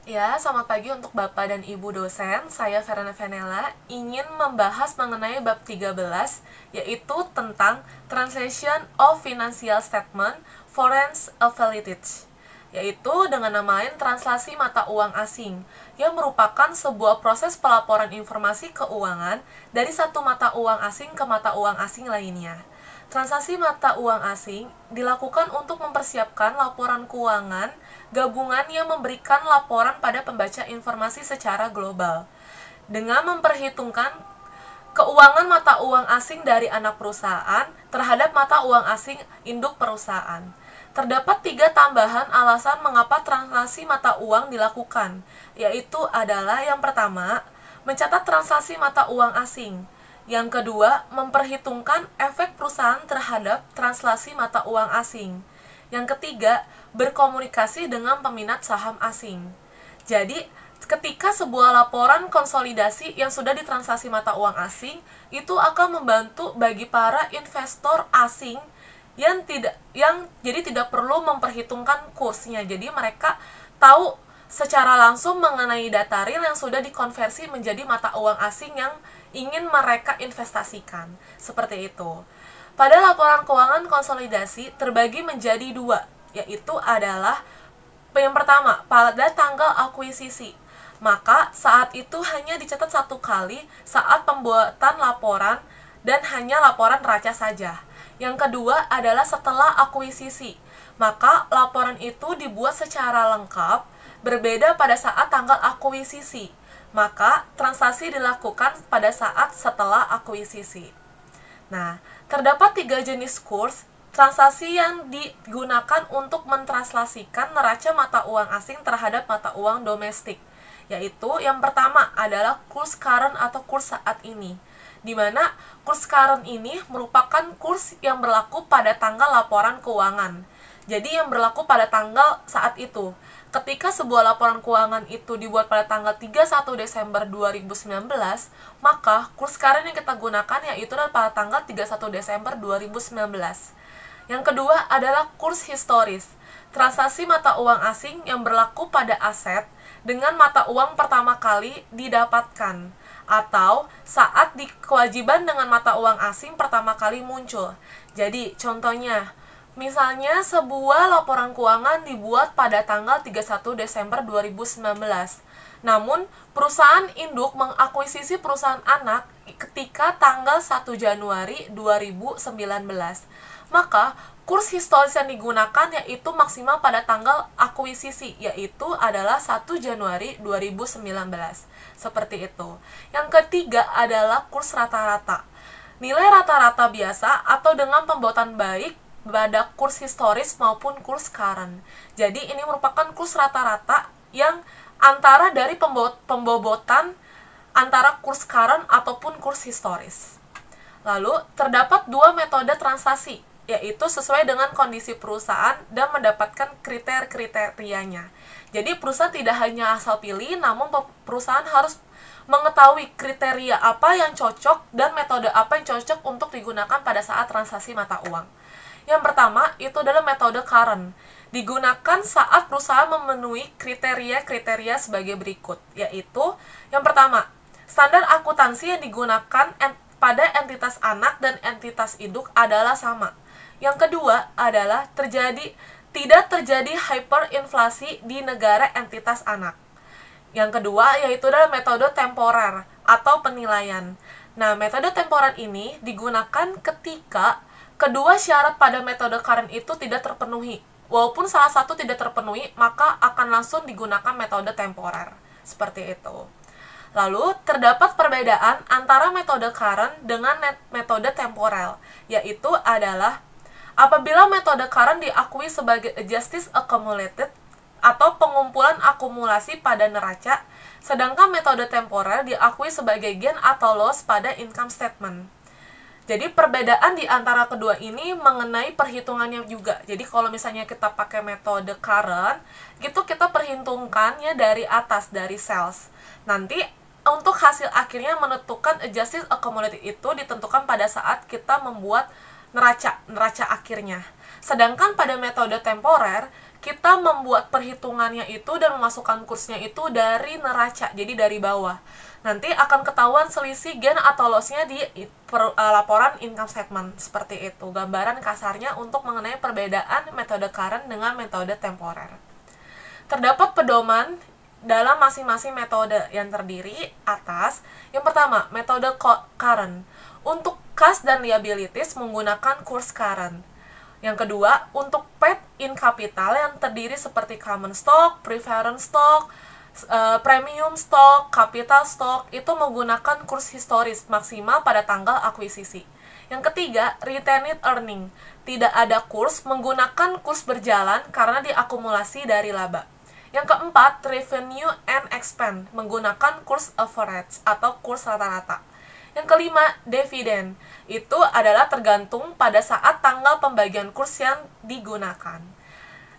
Ya, selamat pagi untuk Bapak dan Ibu dosen. Saya Verena Venela ingin membahas mengenai bab 13, yaitu tentang Translation of Financial Statement, Foreign Affiliates, yaitu dengan nama lain translasi mata uang asing, yang merupakan sebuah proses pelaporan informasi keuangan dari satu mata uang asing ke mata uang asing lainnya. Transaksi mata uang asing dilakukan untuk mempersiapkan laporan keuangan gabungan yang memberikan laporan pada pembaca informasi secara global. Dengan memperhitungkan keuangan mata uang asing dari anak perusahaan terhadap mata uang asing induk perusahaan. Terdapat 3 tambahan alasan mengapa transaksi mata uang dilakukan, yaitu adalah yang pertama, mencatat transaksi mata uang asing. Yang kedua, memperhitungkan efek perusahaan terhadap translasi mata uang asing. Yang ketiga, berkomunikasi dengan peminat saham asing. Jadi, ketika sebuah laporan konsolidasi yang sudah ditransaksi mata uang asing, itu akan membantu bagi para investor asing jadi tidak perlu memperhitungkan kursnya. Jadi mereka tahu secara langsung mengenai data real yang sudah dikonversi menjadi mata uang asing yang ingin mereka investasikan. Seperti itu. Pada laporan keuangan konsolidasi terbagi menjadi 2, yaitu adalah yang pertama, pada tanggal akuisisi. Maka saat itu hanya dicatat 1 kali saat pembuatan laporan dan hanya laporan neraca saja. Yang kedua adalah setelah akuisisi. Maka laporan itu dibuat secara lengkap berbeda pada saat tanggal akuisisi. Maka transaksi dilakukan pada saat setelah akuisisi. Nah, terdapat 3 jenis kurs transaksi yang digunakan untuk mentranslasikan neraca mata uang asing terhadap mata uang domestik. Yaitu yang pertama adalah kurs current atau kurs saat ini. Di mana kurs current ini merupakan kurs yang berlaku pada tanggal laporan keuangan. Jadi yang berlaku pada tanggal saat itu. Ketika sebuah laporan keuangan itu dibuat pada tanggal 31 Desember 2019, maka kurs current yang kita gunakan yaitu pada tanggal 31 Desember 2019. Yang kedua adalah kurs historis. Transaksi mata uang asing yang berlaku pada aset dengan mata uang pertama kali didapatkan atau saat kewajiban dengan mata uang asing pertama kali muncul. Jadi, contohnya, misalnya sebuah laporan keuangan dibuat pada tanggal 31 Desember 2019. Namun, perusahaan induk mengakuisisi perusahaan anak ketika tanggal 1 Januari 2019. Maka, kurs historis yang digunakan yaitu maksimal pada tanggal akuisisi, yaitu adalah 1 Januari 2019. Seperti itu. Yang ketiga adalah kurs rata-rata. Nilai rata-rata biasa atau dengan pembuatan baik pada kurs historis maupun kurs current. Jadi ini merupakan kurs rata-rata yang antara dari pembobotan antara kurs current ataupun kurs historis. Lalu terdapat 2 metode transaksi, yaitu sesuai dengan kondisi perusahaan dan mendapatkan kriterianya. Jadi perusahaan tidak hanya asal pilih, namun perusahaan harus mengetahui kriteria apa yang cocok dan metode apa yang cocok untuk digunakan pada saat transaksi mata uang. Yang pertama, itu adalah metode current. Digunakan saat perusahaan memenuhi kriteria-kriteria sebagai berikut, yaitu yang pertama, standar akuntansi yang digunakan pada entitas anak dan entitas induk adalah sama. Yang kedua adalah tidak terjadi hyperinflasi di negara entitas anak. Yang kedua yaitu adalah metode temporer atau penilaian. Nah, metode temporer ini digunakan ketika kedua syarat pada metode current itu tidak terpenuhi. Walaupun salah satu tidak terpenuhi, maka akan langsung digunakan metode temporer. Seperti itu. Lalu, terdapat perbedaan antara metode current dengan metode temporer, yaitu adalah apabila metode current diakui sebagai adjusted accumulated atau pengumpulan akumulasi pada neraca, sedangkan metode temporer diakui sebagai gain atau loss pada income statement. Jadi perbedaan di antara kedua ini mengenai perhitungannya juga. Jadi kalau misalnya kita pakai metode current, gitu kita perhitungkannya dari atas, dari sales. Nanti untuk hasil akhirnya menentukan adjusted accumulated itu ditentukan pada saat kita membuat neraca akhirnya. Sedangkan pada metode temporer, kita membuat perhitungannya itu dan memasukkan kursnya itu dari neraca, jadi dari bawah. Nanti akan ketahuan selisih gain atau loss-nya di laporan income statement. Seperti itu, gambaran kasarnya untuk mengenai perbedaan metode current dengan metode temporer. Terdapat pedoman dalam masing-masing metode yang terdiri atas, yang pertama, metode current. Untuk kas dan liabilities menggunakan kurs current. Yang kedua, untuk paid in capital yang terdiri seperti common stock, preference stock, premium stock, capital stock, itu menggunakan kurs historis maksimal pada tanggal akuisisi. Yang ketiga, retained earning. Tidak ada kurs, menggunakan kurs berjalan karena diakumulasi dari laba. Yang keempat, revenue and expense, menggunakan kurs average atau kurs rata-rata. Yang kelima, dividen. Itu adalah tergantung pada saat tanggal pembagian kurs yang digunakan.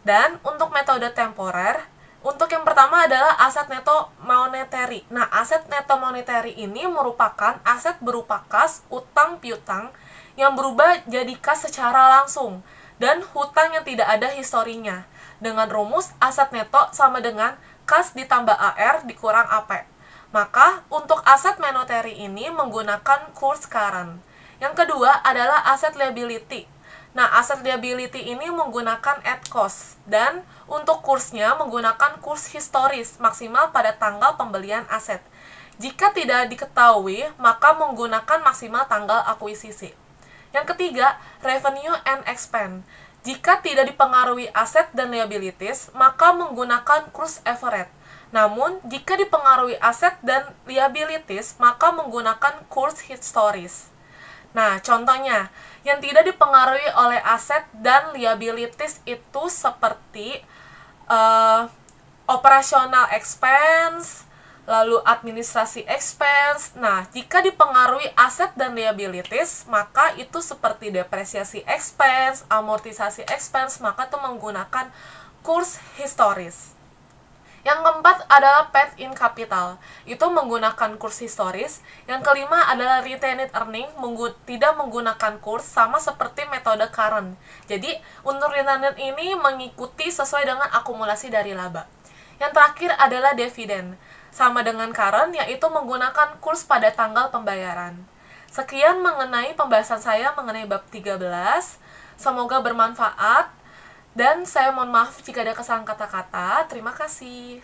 Dan untuk metode temporer, untuk yang pertama adalah aset neto monetary. Nah, aset neto monetary ini merupakan aset berupa kas, utang piutang yang berubah jadi kas secara langsung dan hutang yang tidak ada historinya. Dengan rumus aset neto sama dengan kas ditambah AR dikurang AP. Maka untuk aset monetary ini menggunakan kurs current. Yang kedua adalah aset liability. Nah, aset liability ini menggunakan at cost dan untuk kursnya menggunakan kurs historis maksimal pada tanggal pembelian aset. Jika tidak diketahui, maka menggunakan maksimal tanggal akuisisi. Yang ketiga, revenue and expense. Jika tidak dipengaruhi aset dan liabilities, maka menggunakan kurs average. Namun, jika dipengaruhi aset dan liabilities, maka menggunakan kurs historis. Nah, contohnya, yang tidak dipengaruhi oleh aset dan liabilities itu seperti operational expense, lalu administrasi expense. Nah, jika dipengaruhi aset dan liabilities, maka itu seperti depresiasi expense, amortisasi expense, maka itu menggunakan kurs historis. Yang keempat adalah paid in capital, itu menggunakan kurs historis. Yang kelima adalah retained earning, tidak menggunakan kurs, sama seperti metode current. Jadi, untuk retained ini mengikuti sesuai dengan akumulasi dari laba. Yang terakhir adalah dividen, sama dengan current, yaitu menggunakan kurs pada tanggal pembayaran. Sekian mengenai pembahasan saya mengenai bab 13. Semoga bermanfaat. Dan saya mohon maaf jika ada kesalahan kata-kata. Terima kasih.